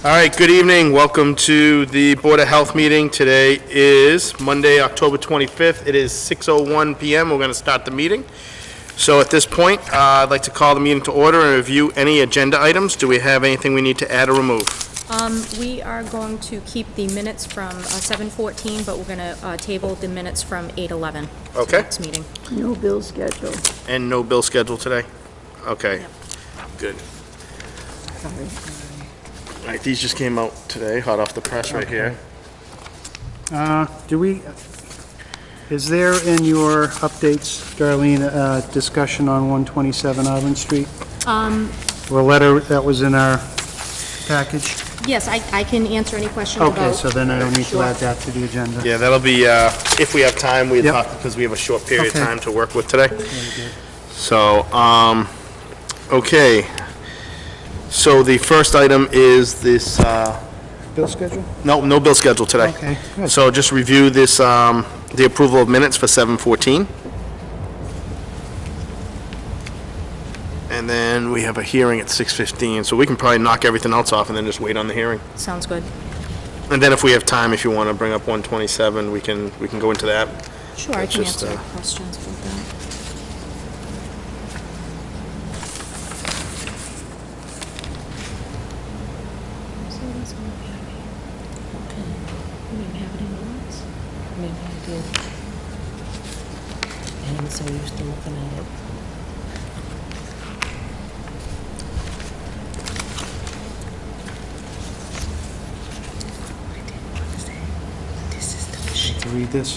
All right, good evening. Welcome to the Board of Health meeting. Today is Monday, October 25th. It is 6:01 PM. We're going to start the meeting. So at this point, I'd like to call the meeting to order and review any agenda items. Do we have anything we need to add or remove? We are going to keep the minutes from 7:14, but we're going to table the minutes from 8:11. Okay. Next meeting. No bill schedule. And no bill schedule today? Okay, good. All right, these just came out today, hot off the press right here. Is there in your updates, Darlene, a discussion on 127 Auburn Street? Or a letter that was in our package? Yes, I can answer any questions about... Okay, so then I don't need to Sure. add that to the agenda. Yeah, that'll be, if we have time, we'll Yep. talk, because we have a short period of Okay. time to work with today. Very good. So, okay. So the first item is this, Bill schedule? no bill schedule today. Okay, good. So just review this, the approval of minutes for 7:14. And then we have a hearing at 6:15, so we can probably knock everything else off and then just wait on the hearing. Sounds good. And then if we have time, if you want to bring up 127, we can go into that. Sure, I That's can just, answer questions about that. Maybe I did. And I'm so used to looking at it. I didn't want to say, this is delicious. To read this?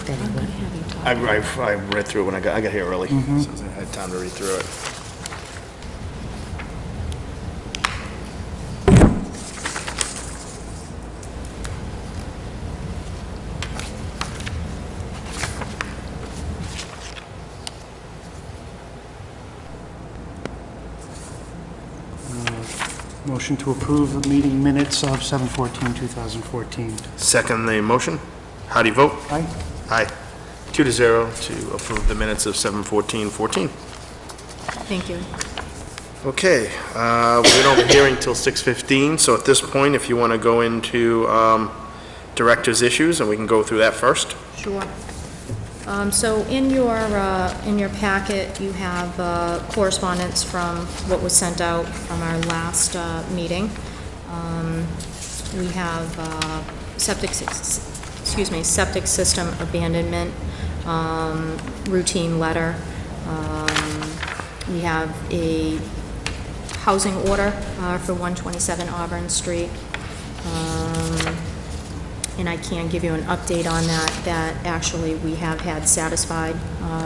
Then I'm I going went, to have you talk. I read through it when I got here early, Mm-hmm. so I had time to read through it. Motion to approve the meeting minutes of 7/14/2014. Second the motion. How do you vote? Aye? Aye. 2-0 to approve the minutes of 7:14:14. Thank you. Okay, we don't have a hearing till 6:15, so at this point, if you want to go into director's issues, and we can go through that first. Sure. So in your packet, you have correspondence from what was sent out from our last meeting. We have septic system abandonment, routine letter. We have a housing order for 127 Auburn Street. And I can give you an update on that actually we have had satisfied.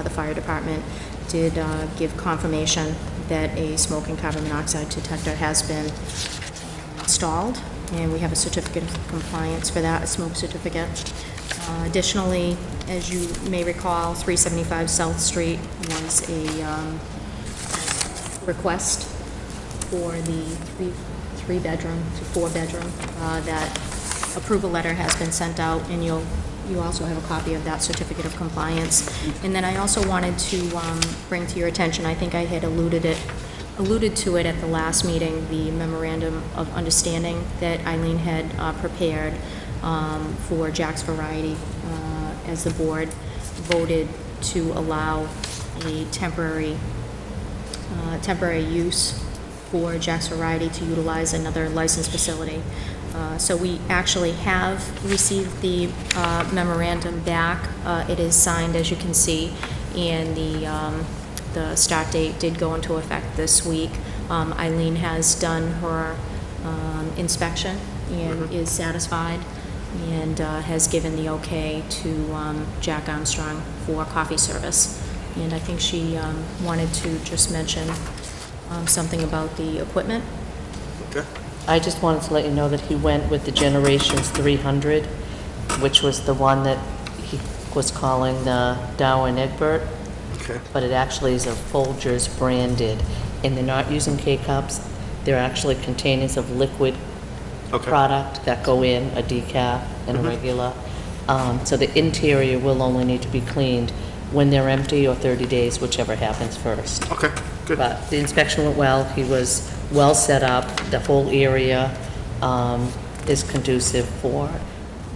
The fire department did give confirmation that a smoke and carbon monoxide detector has been installed, and we have a certificate of compliance for that, a smoke certificate. Additionally, as you may recall, 375 South Street was a request for the three-bedroom to four-bedroom. That approval letter has been sent out, and you also have a copy of that certificate of compliance. And then I also wanted to bring to your attention, I think I had alluded to it at the last meeting, the memorandum of understanding that Eileen had prepared for Jack's Variety, as the board voted to allow a temporary use for Jack's Variety to utilize another licensed facility. So we actually have received the memorandum back. It is signed, as you can see, and the start date did go into effect this week. Eileen has done her inspection and is satisfied, and has given the okay to Jack Armstrong for coffee service. And I think she wanted to just mention something about the equipment. Okay. I just wanted to let you know that he went with the Generations 300, which was the one that he was calling the Dow and Egbert, Okay. but it actually is a Folgers branded, and they're not using K-cups. They're actually containers of liquid Okay. product that go in, a decaf and a regular. So the interior will only need to be cleaned when they're empty or 30 days, whichever happens first. Okay, good. But the inspection went well. He was well set up, the whole area is conducive for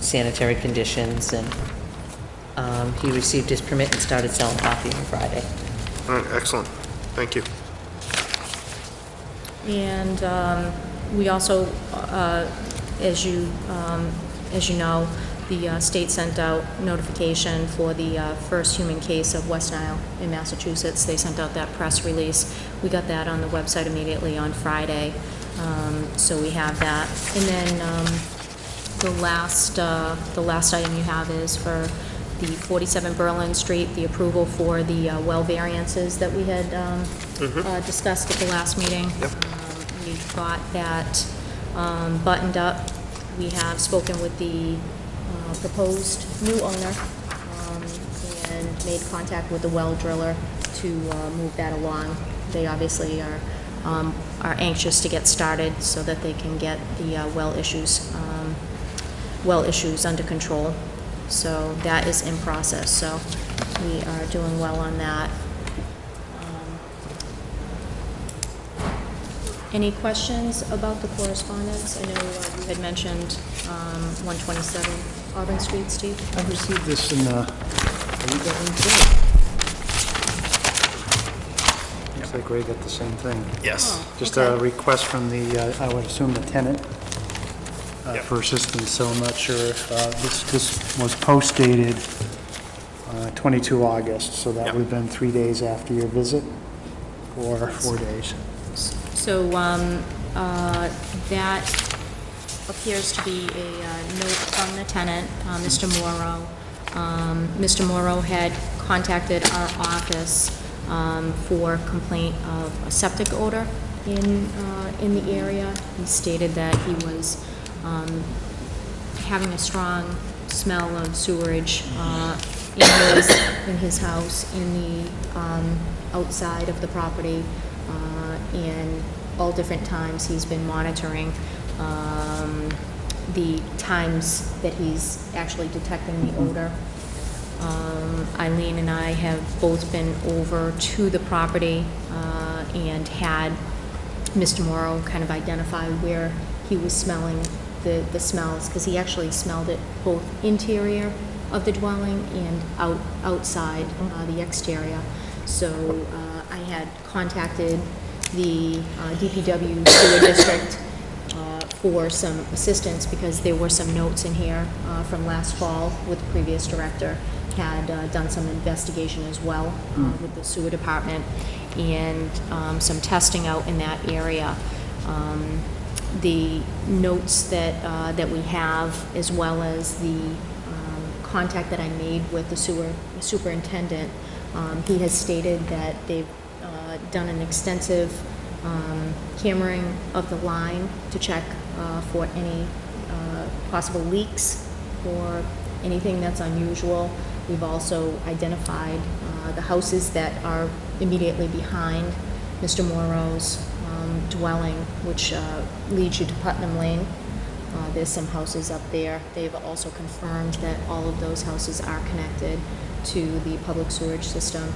sanitary conditions, and he received his permit and started selling coffee on Friday. All right, excellent. Thank you. And we also, as you know, the state sent out notification for the first human case of West Nile in Massachusetts. They sent out that press release. We got that on the website immediately on Friday, so we have that. And then the last item you have is for the 47 Berlin Street, the approval for the well variances that we had discussed at the last meeting. Yep. We've got that buttoned up. We have spoken with the proposed new owner and made contact with the well driller to move that along. They obviously are anxious to get started so that they can get the well issues under control. So that is in process. So we are doing well on that. Any questions about the correspondence? I know you had mentioned 127 Auburn Street, Steve. I received this in the, looks like Ray got the same thing. Yes. Just Okay. a request from the, I would assume the tenant Yep. for assistance, so I'm not sure if, this was post-dated 22 August, so that Yep. would have been 3 days after your visit, or 4 days. So that appears to be a note from the tenant, Mr. Morrow. Mr. Morrow had contacted our office for complaint of a septic odor in the area. He stated that he was having a strong smell of sewerage in his house, in the outside of the property, and all different times he's been monitoring the times that he's actually detecting the odor. Eileen and I have both been over to the property and had Mr. Morrow kind of identify where he was smelling the smells, because he actually smelled it both interior of the dwelling and outside the exterior. So I had contacted the DPW sewer district for some assistance, because there were some notes in here from last fall with the previous director, had done some investigation as well with the sewer department, and some testing out in that area. The notes that we have, as well as the contact that I made with the superintendent, he has stated that they've done an extensive cammering of the line to check for any possible leaks or anything that's unusual. We've also identified the houses that are immediately behind Mr. Morrow's dwelling, which leads you to Putnam Lane. There's some houses up there. They've also confirmed that all of those houses are connected to the public sewage system.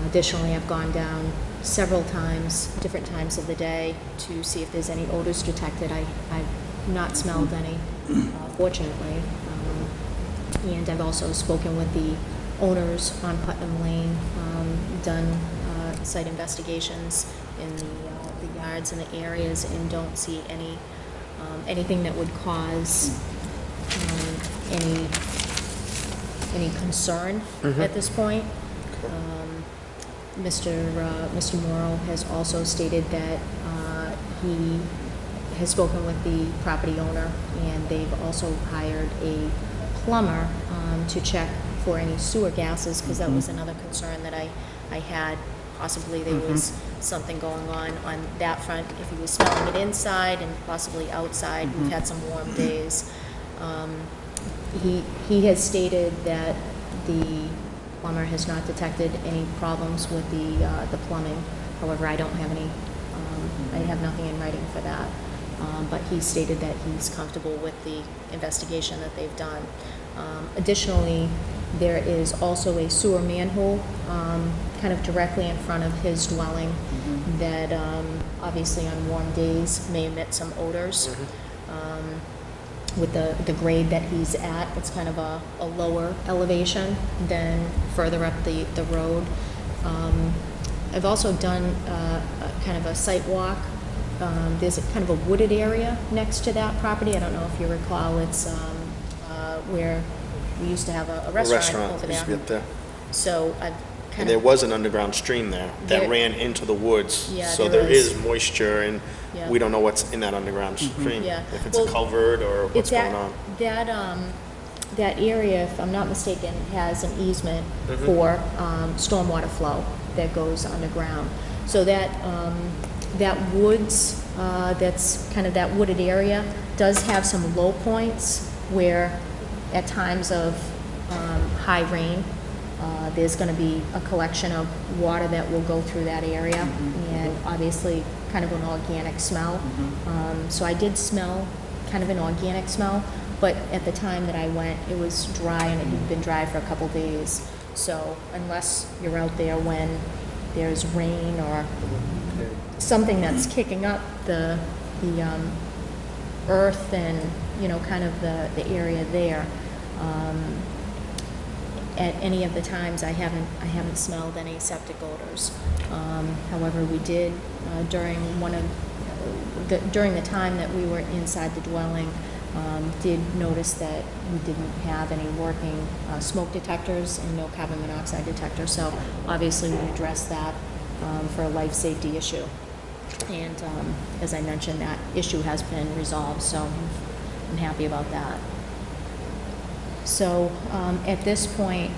Additionally, I've gone down several times, different times of the day, to see if there's any odors detected. I've not smelled any, fortunately. And I've also spoken with the owners on Putnam Lane, done site investigations in the yards and the areas, and don't see anything that would cause any concern at this point. Mr. Morrow has also stated that he has spoken with the property owner, and they've also hired a plumber to check for any sewer gases, because that was another concern that I had. Possibly there was something going on that front, if he was smelling it inside and possibly outside. We've had some warm days. He has stated that the plumber has not detected any problems with the plumbing. However, I don't have any, I have nothing in writing for that. But he stated that he's comfortable with the investigation that they've done. Additionally, there is also a sewer manhole kind of directly in front of his dwelling that obviously on warm days may emit some odors. with the grade that he's at, it's kind of a lower elevation than further up the road. I've also done kind of a site walk. There's a kind of a wooded area next to that property. I don't know if you recall, it's where we used to have a restaurant over used to be there. up there. So I've And kind there of, was an underground stream there that There- ran into the woods. Yeah, So there there is. is moisture, and Yeah. we don't know what's in that underground stream. Yeah. If it's a Well, culvert or what's it's going on. that area, if I'm not mistaken, has an easement Mm-hmm. for stormwater flow that goes underground. So that woods, that's kind of that wooded area, does have some low points where at times of high rain, there's going to be a collection of water that will go through that area, and obviously kind of an organic smell. So I did smell kind of an organic smell, but at the time that I went, it was dry, and it had been dry for a couple days. So unless you're out there when there's rain or something that's kicking up the earth and, kind of the area there, at any of the times, I haven't smelled any septic odors. However, we did during the time that we were inside the dwelling, did notice that we didn't have any working smoke detectors and no carbon monoxide detectors. So obviously, we addressed that for a life safety issue. And as I mentioned, that issue has been resolved. So I'm happy about that. So at this point,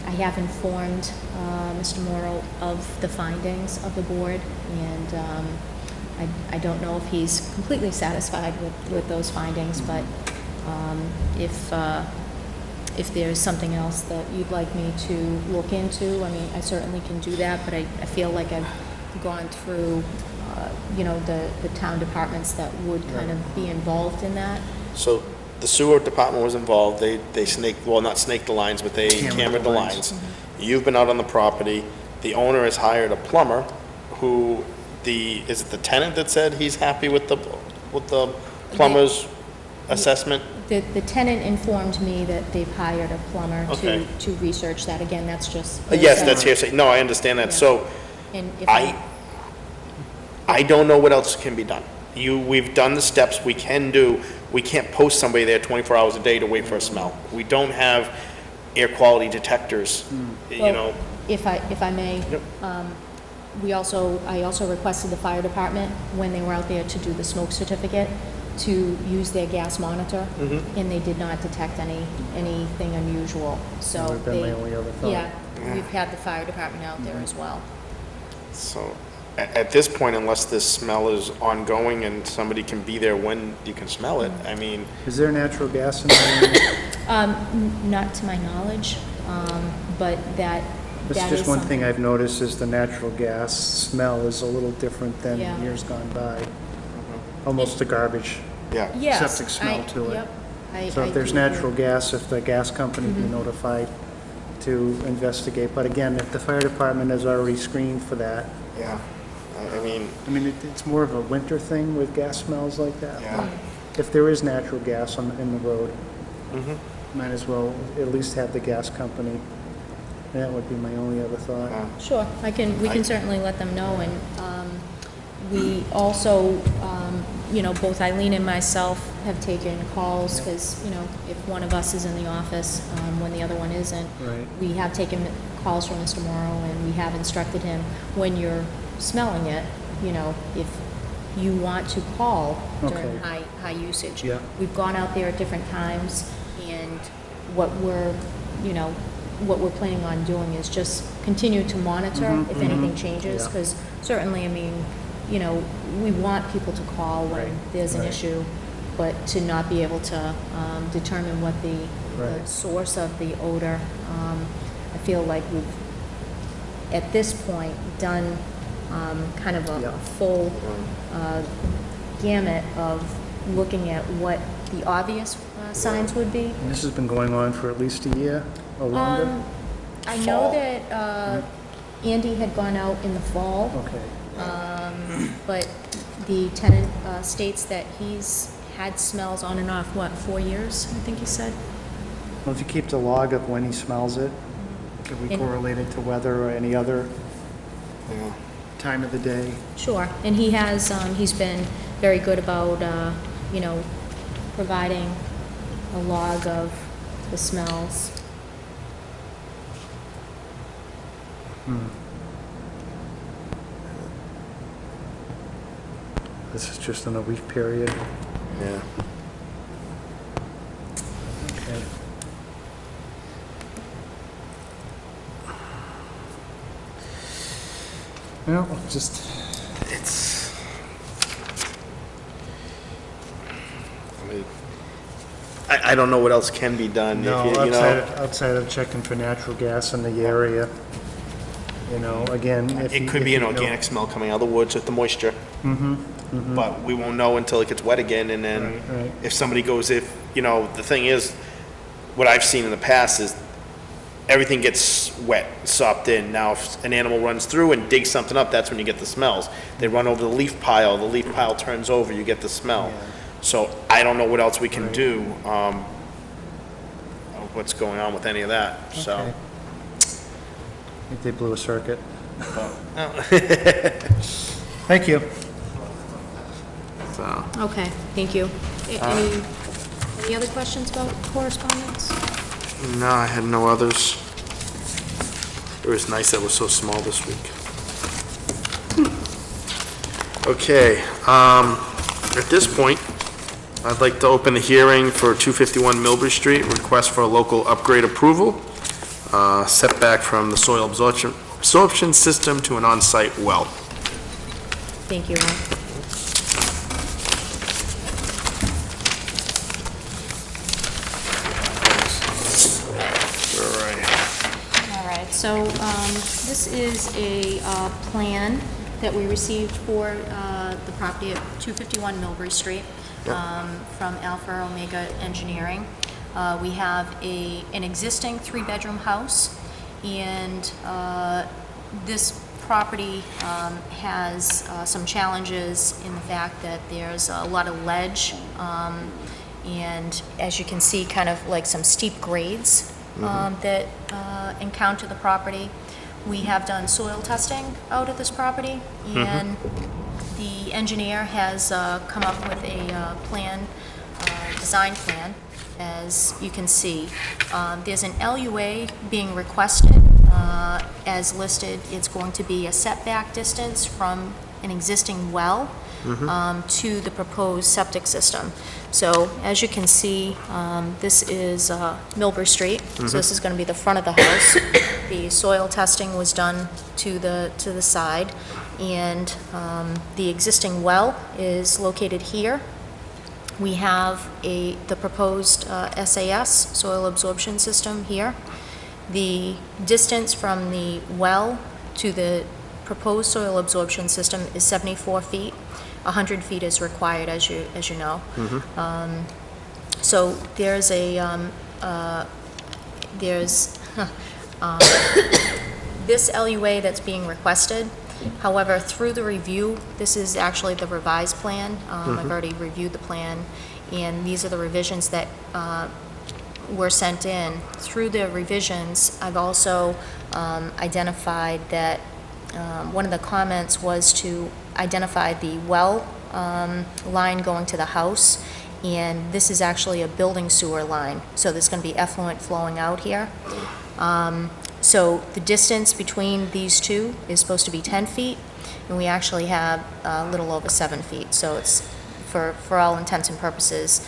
I have informed Mr. Morrow of the findings of the board, and I don't know if he's completely satisfied with those findings, but if there's something else that you'd like me to look into, I mean, I certainly can do that, but I feel like I've gone through, the town departments that would kind of be involved in that. So the sewer department was involved. They not snaked the lines, but they cambered the lines. You've been out on the property. The owner has hired a plumber who, is it the tenant that said he's happy with the plumber's assessment? The tenant informed me that they've hired a plumber Okay. to research that. Again, that's just. Yes, that's hearsay. No, I understand that. Yeah. So And if I don't know what else can be done. We've done the steps we can do. We can't post somebody there 24 hours a day to wait for a smell. We don't have air quality detectors, Well, If I may. Yep. I also requested the fire department, when they were out there to do the smoke certificate, to use their gas monitor, and they did not detect anything unusual. So That would've been my only other thought. Yeah, we've had the fire department out there as well. So at this point, unless this smell is ongoing and somebody can be there when you can smell it, I mean, Is there natural gas in there? Not to my knowledge, but that That's is just one something. thing I've noticed is the natural gas smell is a little different than Yeah. years gone by. Almost a garbage. yeah. Yes, septic smell to it. Yep. So if there's do agree. natural gas, if the gas company be notified to investigate. But again, if the fire department has already screened for that, Yeah. I mean, it's more of a winter thing with gas smells like that. yeah. If there is natural gas in the road, Mhm. might as well at least have the gas company. That would be my only other thought. Yeah. Sure, we can certainly let them know, and we also, both Eileen and myself have taken calls, because, if one of us is in the office, when the other one isn't, Right. we have taken calls from Mr. Morrow, and we have instructed him, when you're smelling it, if you want to call during Okay. high usage. Yeah. We've gone out there at different times, and what we're planning on doing is just continue to monitor if anything changes, Yeah. because certainly, we want people to call when Right, there's an right. issue, but to not be able to determine what the Right. source of the odor, I feel like we've, at this point, done kind of Yeah. a full gamut of looking at what the obvious signs would be. And this has been going on for at least a year or longer? I know Fall. that Andy had gone out in the fall, Okay. but the tenant states that he's had smells on and off, what, 4 years, I think he said? Well, if you keep the log of when he smells it, could we And- correlate it to weather or any other time of the day? Sure, and he has, he's been very good about, providing a log of the smells. This is just in a week period. Yeah. Okay. Well, just, It's, I mean, I don't know what else can be done. If no, you know, outside of checking for natural gas in the area, again, if it you- could if be an you know- organic smell coming out of the woods with the moisture. But we won't know until it gets wet again, and then Right. if somebody goes, the thing is, what I've seen in the past is everything gets wet, sopped in. Now, if an animal runs through and digs something up, that's when you get the smells. They run over the leaf pile turns over, you get the smell. So I don't know what else we can Right. do, of what's going on with any of that, so. Okay. I think they blew a circuit. Thank you. So, Okay, thank you. Any other questions about correspondence? no, I had no others. It was nice that it was so small this week. Okay, at this point, I'd like to open the hearing for 251 Millbury Street, request for a local upgrade approval, setback from the soil absorption system to an on-site well. Thank you, Ron. All right, so this is a plan that we received for the property at 251 Millbury Street from Alpha Omega Engineering. We have an existing three-bedroom house, and this property has some challenges in the fact that there's a lot of ledge, and as you can see, kind of like some steep grades that encounter the property. We have done soil testing out at this property, and the engineer has come up with a design plan, as you can see. There's an LUA being requested. As listed, it's going to be a setback distance from an existing well to the proposed septic system. So as you can see, this is Millbury Street, so this is going to be the front of the house. The soil testing was done to the side, and the existing well is located here. We have the proposed SAS, soil absorption system, here. The distance from the well to the proposed soil absorption system is 74 feet. 100 feet is required, as you know. So there's this LUA that's being requested. However, through the review, this is actually the revised plan. I've already reviewed the plan, and these are the revisions that were sent in. Through the revisions, I've also identified that one of the comments was to identify the well line going to the house, and this is actually a building sewer line, so there's going to be effluent flowing out here. So the distance between these two is supposed to be 10 feet, and we actually have a little over 7 feet, so it's, for all intents and purposes,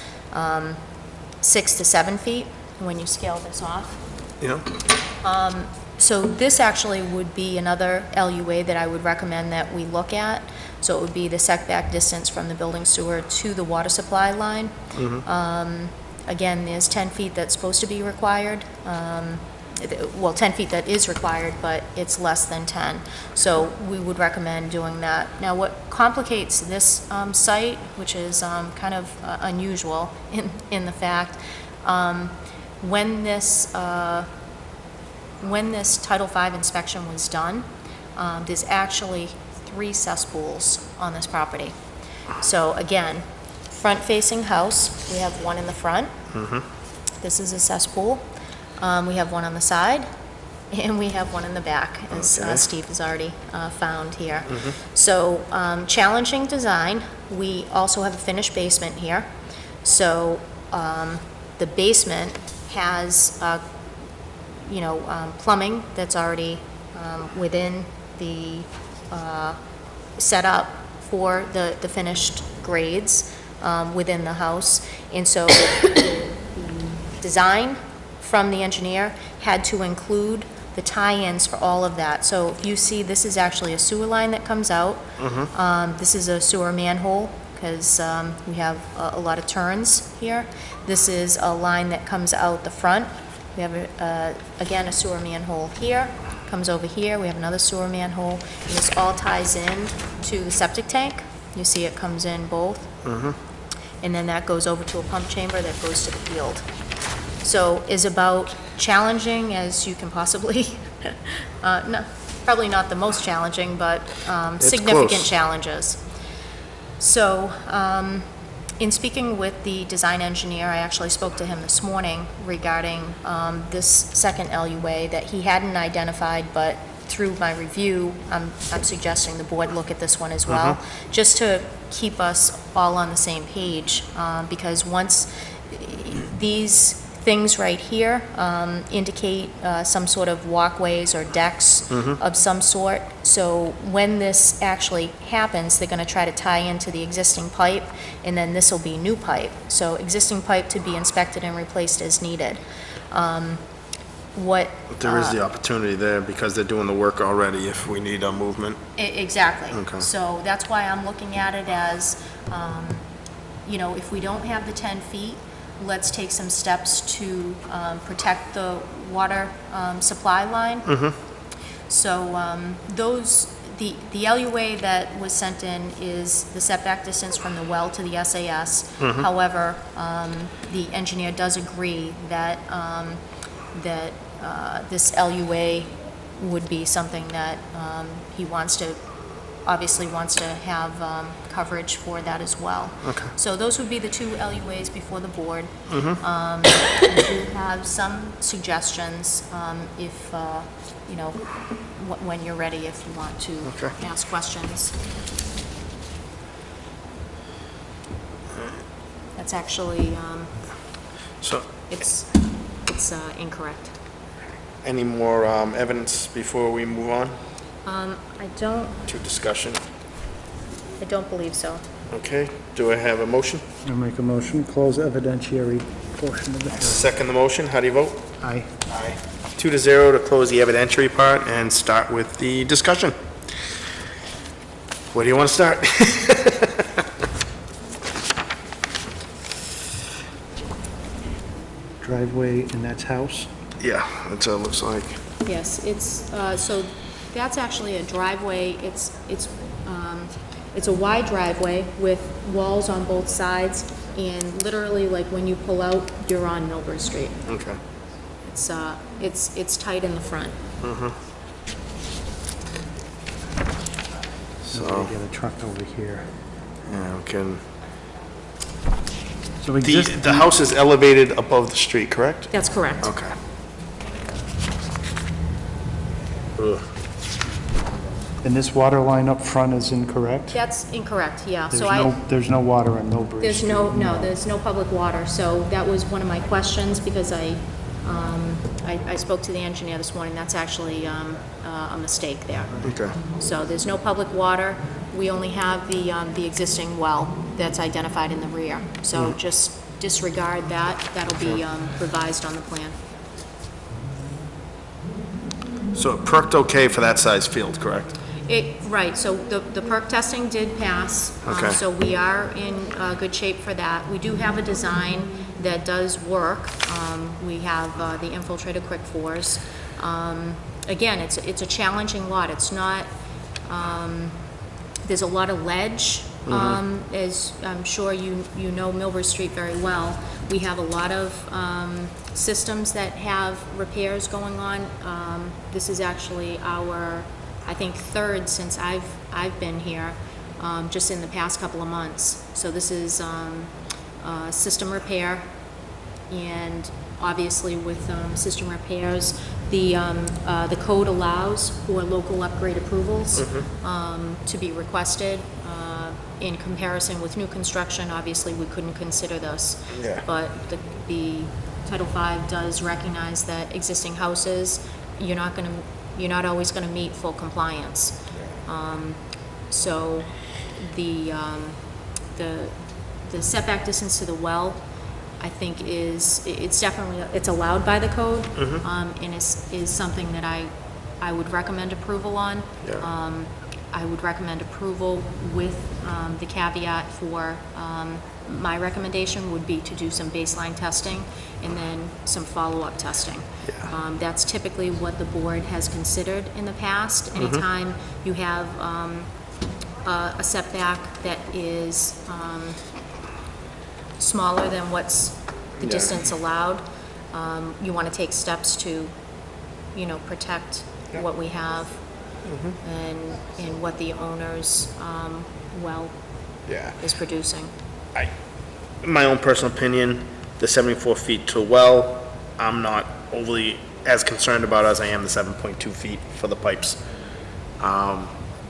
6 to 7 feet when you scale this off. Yeah. So this actually would be another LUA that I would recommend that we look at. So it would be the setback distance from the building sewer to the water supply line. Again, there's 10 feet that's supposed to be required. Well, 10 feet that is required, but it's less than 10. So we would recommend doing that. Now, what complicates this site, which is kind of unusual in the fact, when this Title V inspection was done, there's actually 3 cesspools on this property. So again, front-facing house. We have one in the front. This is a cesspool. We have one on the side, and we have one in the back, as Okay. Steve has already found here. So challenging design. We also have a finished basement here. So the basement has, plumbing that's already within the setup for the finished grades within the house. And so the design from the engineer had to include the tie-ins for all of that. So if you see, this is actually a sewer line that comes out. This is a sewer manhole, because we have a lot of turns here. This is a line that comes out the front. We have, again, a sewer manhole here, comes over here, we have another sewer manhole, and this all ties in to the septic tank. You see it comes in both. And then that goes over to a pump chamber that goes to the field. So is about challenging as you can possibly, no, probably not the most challenging, but significant close. challenges. So, in speaking with the design engineer, I actually spoke to him this morning regarding this second LUA that he hadn't identified, but through my review, I'm suggesting the board look at this one as well, just to keep us all on the same page, because once these things right here indicate some sort of walkways or decks of some sort. So when this actually happens, they're going to try to tie into the existing pipe, and then this will be new pipe. So existing pipe to be inspected and replaced as needed. But there is the opportunity there because they're doing the work already if we need a movement. Exactly. Okay. So that's why I'm looking at it as, if we don't have the 10 feet, let's take some steps to protect the water supply line. So the LUA that was sent in is the setback distance from the well to the SAS. However, the engineer does agree that this LUA would be something that he obviously wants to have coverage for that as well. Okay. So those would be the two LUAs before the board. We do have some suggestions, if, when you're ready, if you want to Okay. ask questions. That's actually, So, it's incorrect. any more evidence before we move on I don't to discussion? believe so. Okay, do I have a motion? I'll make a motion, close evidentiary portion of the hearing. Second the motion, how do you vote? Aye. Aye. 2-0 to close the evidentiary part and start with the discussion. Where do you want to start? Driveway, and that's house? Yeah, that's what it looks like. Yes, it's, so that's actually a driveway, it's a wide driveway with walls on both sides, and literally, like, when you pull out, you're on Milburn Street. Okay. It's tight in the front. So we get a truck over here. Yeah, we can, So exist, the house is elevated above the street, correct? That's correct. Okay. Ugh. and this water line up front is incorrect? That's incorrect, yeah. There's So there's no water on Millbury there's Street. there's no public water, so that was one of my questions, because I spoke to the engineer this morning, that's actually a mistake there. Okay. So there's no public water, we only have the existing well that's identified in the rear. So just disregard that, that'll be revised on the plan. So it perked okay for that size field, correct? Right, so the perk testing did pass. Okay. So we are in good shape for that. We do have a design that does work. We have the infiltrated quick fours. Again, it's a challenging lot. It's not, there's a lot of ledge. As I'm sure you know Milburn Street very well. We have a lot of systems that have repairs going on. This is actually our, I think, third since I've been here. just in the past couple of months. So this is system repair, and obviously with system repairs, the code allows for local upgrade approvals to be requested. In comparison with new construction, obviously, we couldn't consider this. Yeah. But the Title V does recognize that existing houses, you're not always gonna meet full compliance. So the setback distance to the well, I think it's definitely, it's allowed by the code, and is something that I would recommend approval on. Yeah. I would recommend approval with the caveat for, my recommendation would be to do some baseline testing and then some follow-up testing. Yeah. That's typically what the board has considered in the past. Anytime you have a setback that is smaller than what's the Yeah. distance allowed, you want to take steps to, protect what we have and what the owner's well Yeah. is producing. In my own personal opinion, the 74 feet to a well, I'm not overly as concerned about as I am the 7.2 feet for the pipes.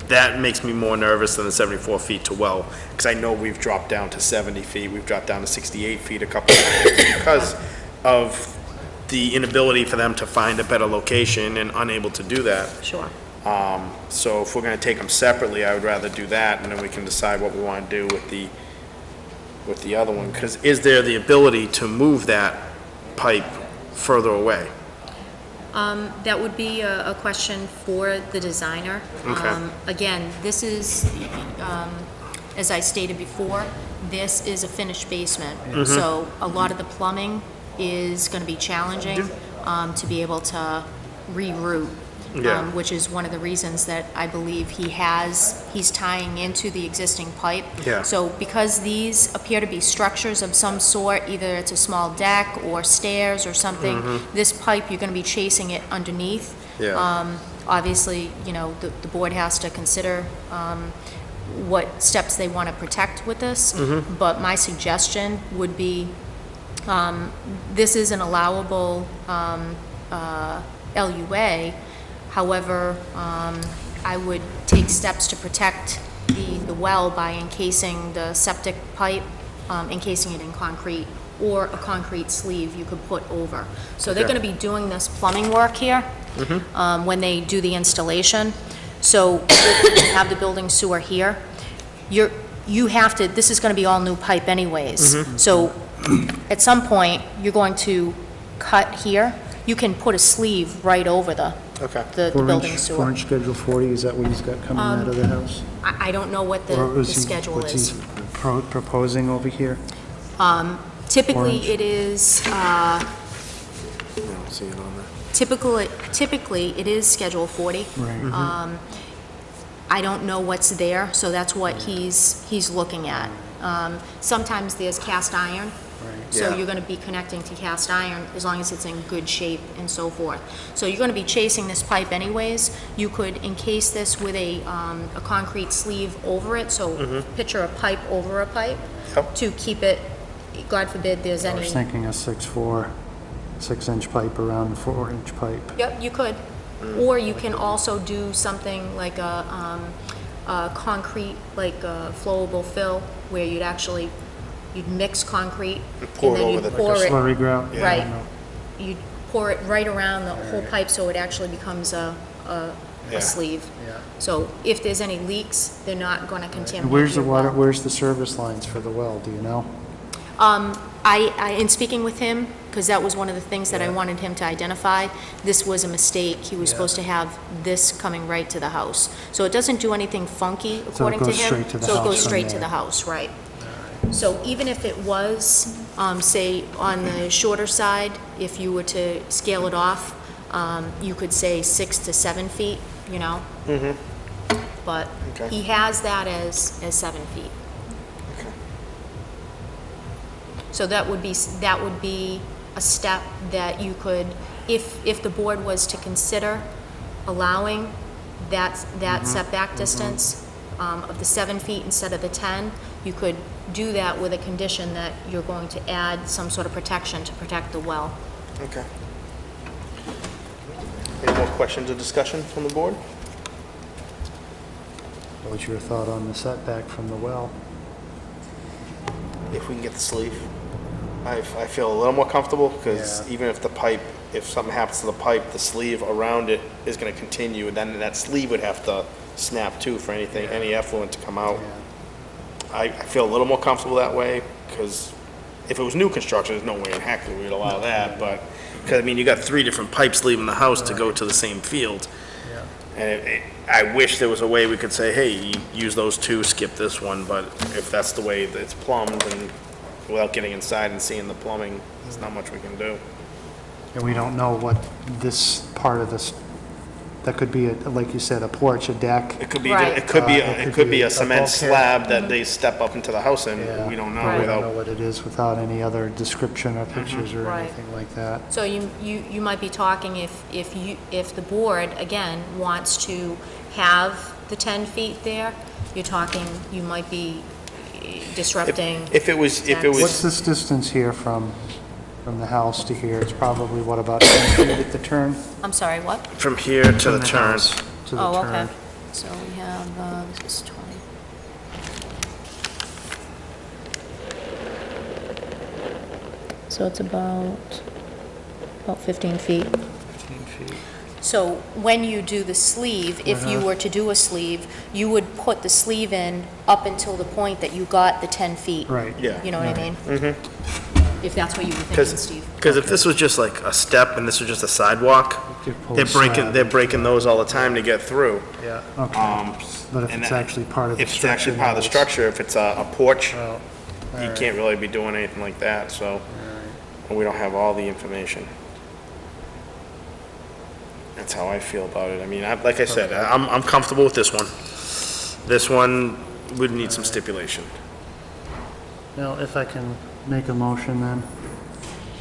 That makes me more nervous than the 74 feet to well, because I know we've dropped down to 70 feet, we've dropped down to 68 feet a couple of times because of the inability for them to find a better location and unable to do that. Sure. So if we're gonna take them separately, I would rather do that, and then we can decide what we wanna do with the other one, because is there the ability to move that pipe further away? That would be a question for the designer. Okay. Again, this is, as I stated before, this is a finished basement. So a lot of the plumbing is going to be challenging to be able to reroute. Yeah. Which is one of the reasons that I believe he's tying into the existing pipe. Yeah. So because these appear to be structures of some sort, either it's a small deck or stairs or something, this pipe, you're gonna be chasing it underneath. Yeah. Obviously, the board has to consider what steps they want to protect with this. But my suggestion would be, this is an allowable LUA. However, I would take steps to protect the well by encasing the septic pipe, encasing it in concrete, or a concrete sleeve you could put over. So they're Okay. gonna be doing this plumbing work here when they do the installation. So you have the building sewer here. You have to, this is gonna be all new pipe anyways. So at some point, you're going to cut here. You can put a sleeve right over the Okay. building sewer. 4-inch Schedule 40, is that what he's got coming out of the house? I don't know what Or the is he- schedule what's is. he proposing over here? Typically, Orange. it is, I don't see it on there. typically, it is Schedule 40. Right. I don't know what's there, so that's what he's looking at. Sometimes there's cast iron, so Yeah. you're gonna be connecting to cast iron as long as it's in good shape and so forth. So you're gonna be chasing this pipe anyways. You could encase this with a concrete sleeve over it, so picture a pipe over a pipe Yep. to keep it, God forbid there's I any. was thinking a 6-inch pipe around the 4-inch pipe. Yep, you could. Or you can also do something like a concrete, like a flowable fill, where you'd mix concrete pour and it then over you'd the- pour it, Slurry grout? Yeah, I right. know. You'd pour it right around the whole pipe, so it actually becomes a Yeah. sleeve. Yeah. So if there's any leaks, they're not gonna contaminate And where's the your water, well. where's the service lines for the well, do you know? In speaking with him, because that was one of the things that I wanted him to identify, this was a mistake. He was supposed to have this coming right to the house. So it doesn't do anything funky, according to him. goes straight to the So it house goes from straight to there. the house, right. So even if it was, say, on the shorter side, if you were to scale it off, you could say 6 to 7 feet, But Okay. he has that as 7 feet. Okay. So that would be a step that you could, if the board was to consider allowing that setback distance, of the 7 feet instead of the 10, you could do that with a condition that you're going to add some sort of protection to protect the well. Okay. Any more questions or discussion from the board? What's your thought on the setback from the well? If we can get the sleeve, I feel a little more comfortable, because Yeah. even if the pipe, if something happens to the pipe, the sleeve around it is gonna continue, and then that sleeve would have to snap too for anything, any effluent to come out. I feel a little more comfortable that way, because if it was new construction, there's no way in heck that we'd allow that, but, because, I mean, you got 3 different pipes leaving the house to go to the same field. And I wish there was a way we could say, hey, you use those 2, skip this one, but if that's the way that it's plumbed, and without getting inside and seeing the plumbing, there's not much we can do. And we don't know what this part of this, that could be, like you said, a porch, a deck. It could be, Right. it could be, it could be a a cement bulkhead. slab that they step up into the house in, Yeah. we don't know Right. We don't know without, what it is without any other description or pictures or Right. anything like that. So you might be talking if the board, again, wants to have the 10 feet there, you're talking, you might be disrupting. if it was, What's was, this distance here from the house to here? It's probably, what, about 10 feet at the turn? I'm sorry, what? from here to From the turn. house To the Oh, turn. okay. So we have, this is 20. So it's about 15 feet. 15 feet. So when you do the sleeve, if you were to do a sleeve, you would put the sleeve in up until the point that you got the 10 feet. Right. Yeah. You know what I mean? Mm-hmm. If that's what you were thinking, Steve. Because if this was just like a step and this was just a sidewalk, You pull they're the breaking, slab they're into breaking those all the time to get through. Yeah, okay. But if and it's that- actually part of the If it's structure. actually part of the then structure, if it's a porch, Well, you alright. can't really be doing anything like that, so, we don't have all the information. That's how I feel about it. I mean, like I said, I'm comfortable with this one. This one would need some stipulation Now, if I can make a motion then.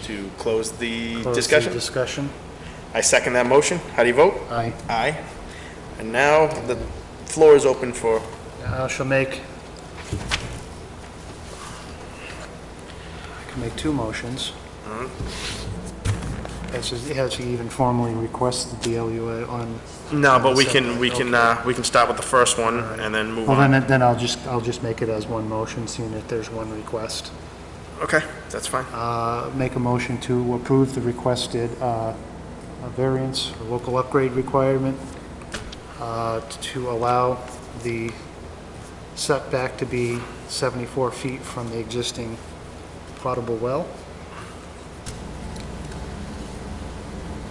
to close the Close the discussion. discussion. I second that motion. How do you vote? Aye. Aye. And now the floor is open for, I shall make, I can make 2 motions. Has he even formally requested the LUA on? no, but we Okay. can start with the first one and then move Well, on. then I'll just make it as one motion, seeing that there's one request. Okay, that's fine. Make a motion to approve the requested variance, or local upgrade requirement, to allow the setback to be 74 feet from the existing potable well,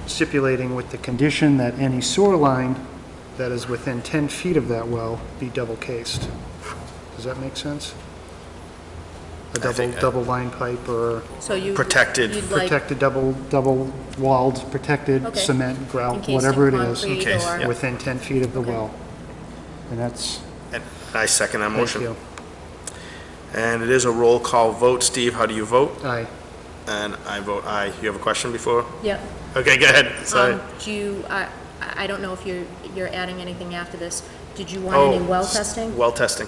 stipulating with the condition that any sewer line that is within 10 feet of that well be double cased. Does that make sense? A think- double line pipe or So you. Protected. You'd like protected, double walled, protected Okay. cement, grout, encased in whatever it is, concrete Encased, or- yeah. within 10 feet of the well. And that's, And I second that thank motion. you. And it is a roll call vote. Steve, how do you vote? Aye. And I vote aye. You have a question before? Yeah. Okay, go ahead. Sorry. Do you, I don't know if you're adding anything after this. Did you want any well testing? Well testing.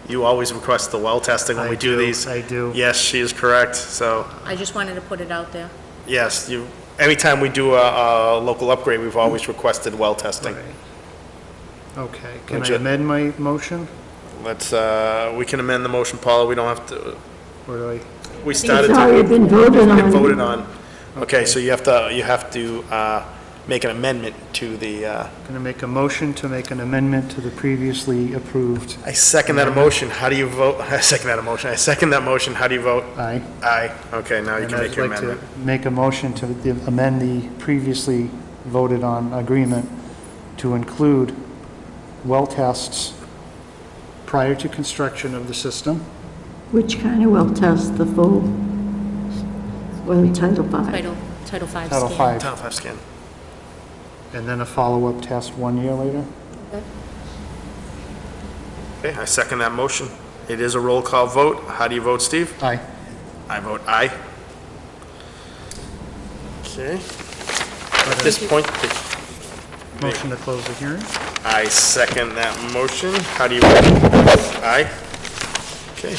You always request the well testing when I we do do, these. I do. Yes, she is correct. So, I just wanted to put it out there. yes, anytime we do a local upgrade, we've always requested well testing. Right. Okay, can I Legit. amend my motion? Let's, we can amend the motion, Paula. We don't have to, Or do I? we started It's to. already been voted Been on. voted on. Okay, so you have to make an amendment to the, Going to make a motion to make an amendment to the previously approved. I second that motion. How do you vote? I second that motion. I second that motion. How do you vote? Aye. Aye. Okay, now you And can make I'd your like amendment. to make a motion to amend the previously voted on agreement to include well tests prior to construction of the system. Which kind of well test the full, well, Title V? Title V Title scan. V. Title 5 scan. And then a follow-up test 1 year later? Okay, I second that motion. It is a roll call vote. How do you vote, Steve? Aye. I vote aye. Okay. At this point, Motion to close the hearing? I second that motion. How do you vote? Aye? Okay.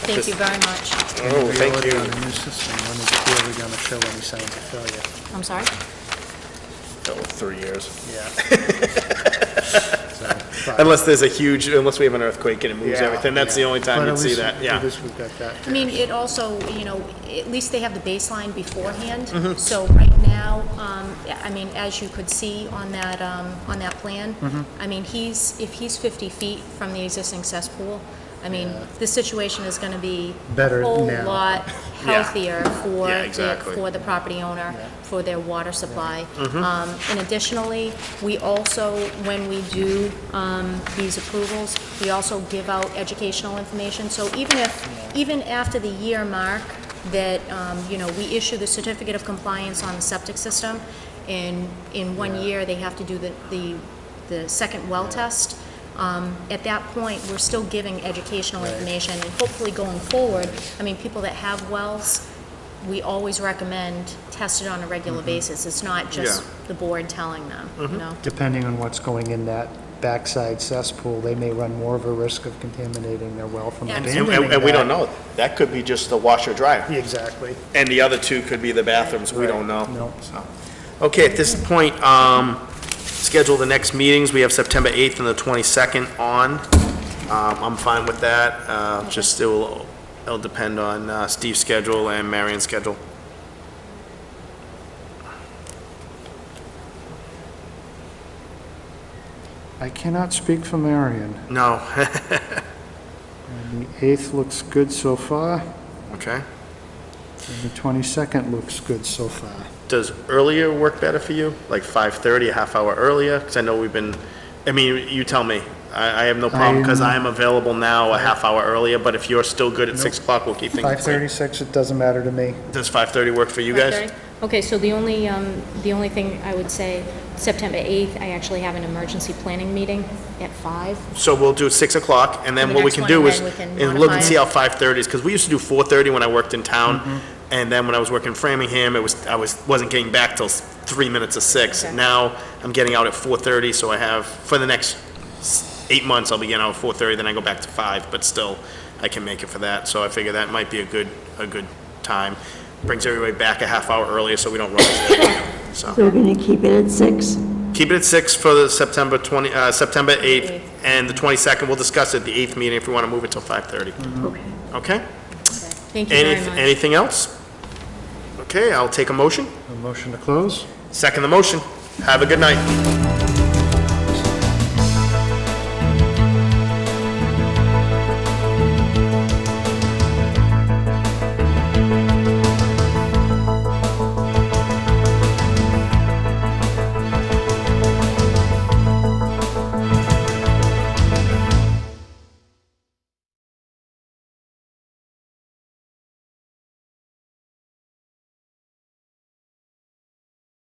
Thank you very much. Oh, thank you. Reality on the new system, when is it really gonna show any signs of failure? I'm sorry? Oh, 3 years. Yeah. Unless there's unless we have an earthquake and it moves everything, that's the only time you'd see that, yeah. At least we've got that. I mean, it also, at least they have the baseline beforehand. Mm-hmm. So right now, I mean, as you could see on that plan, Mm-hmm. I mean, if he's 50 feet from the existing cesspool, I mean, the situation is gonna be Better a whole now. lot Yeah. healthier for Yeah, exactly. for the property owner, for their water supply. Mm-hmm. And additionally, we also, when we do these approvals, we also give out educational information. So even after the year mark that, we issue the certificate of compliance on the septic system, and in 1 year, they have to do the second well test. At that point, we're still giving educational information, and hopefully going forward, I mean, people that have wells, we always recommend test it on a regular basis. It's not just Yeah. the board telling them, Depending on what's going in that backside cesspool, they may run more of a risk of contaminating their well from And- abandoning And we don't that. know. That could be just the washer dryer. Exactly. And the other two could be the bathrooms, we don't know. No. So, okay, at this point, schedule the next meetings, we have September 8th and the 22nd on. I'm fine with that, just it'll depend on Steve's schedule and Marion's schedule. I cannot speak for Marion. No, The 8th looks good so far, okay. and the 22nd looks good so far. Does earlier work better for you, like 5:30, a half hour earlier? Because I know you tell me. I have no problem, because I am available now a half hour earlier, but if you're still good at 6 o'clock, we'll keep things the same. 5:36, it doesn't matter to me. Does 5:30 work for you guys? 5:30? Okay, so the only thing I would say, September 8th, I actually have an emergency planning meeting at 5. So we'll do 6 o'clock, and then The what we next can one, do and is, then we can is look and modify see it. how 5:30 is, because we used to do 4:30 when I worked in town, and then when I was working in Framingham, wasn't getting back till 3 minutes of 6. Okay. Now, I'm getting out at 4:30, so I have, for the next 8 months, I'll be getting out at 4:30, then I go back to 5, but still, I can make it for that, so I figure that might be a good time. Brings everybody back a half hour earlier, so we don't rush it, So so. we're going to keep it at 6? Keep it at 6 for the September 8th, and the 22nd, we'll discuss it at the 8th meeting if we want to move it till 5:30. Okay. Okay? Thank you very much. Anything else? Okay, I'll take a motion. A motion to close? Second the motion. Have a good night.